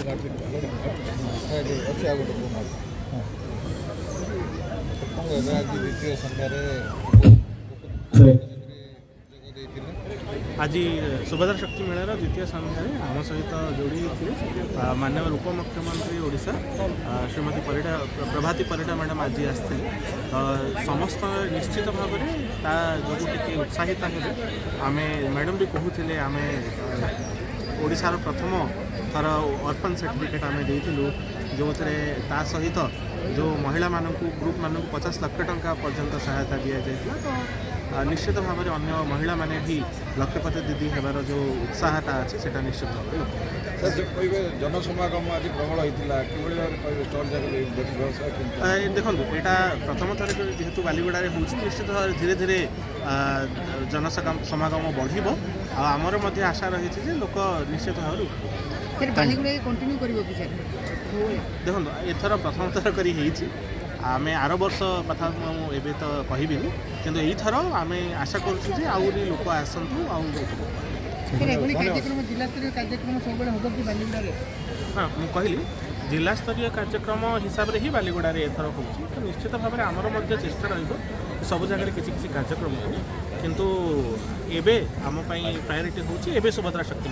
ଅଛି ଆଉ ଗୋଟେ ଆଜି ଦ୍ୱିତୀୟ ସନ୍ଧ୍ୟାରେ आज सुभद्रा शक्ति मेलार द्वितीय संध्यारे आम सहित जोड़ी माननीय उपमुख्यमंत्री ओडिशा श्रीमती प्रभाती परिडा मैडम आज आसते समस्त निश्चित भाव जो टी उत्साहित है आम मैडम भी कहते आम ओडिशार प्रथम थर अर्फन सर्टिफिकेट आम देलु जो ता सहित जो महिला मानक ग्रुप मानक 50 लाख टंका पर्यंत सहायता दि जाइए तो निश्चित भाव में अन्य महिला माने भी लक्षपति दीदी होबार जो उत्साहटा अच्छे से निश्चित भाव जनसमागम आज प्रबल होता देखो यहाँ प्रथम थर जेहेतु बालीगुड़े हो निश्चित भाव धीरे धीरे जनसमागम बढ़ आमर आशा रही लोक निश्चित भाव देखो एथर प्रथम थर कर आम आर वर्ष कथा मुझे तो कहबी किंतु यही थर आम आशा करूँ आहरी लोक आसतु हाँ मुझे कहली जिला स्तरीय कार्यक्रम हिसाब से ही बालीगुड़े एथर हो तो निश्चित भाव में आमर चेष्टा रही सब जगह किसी कार्यक्रम हो किंतु एबे आम प्रायोरिटी हूँ सुभद्रा शक्ति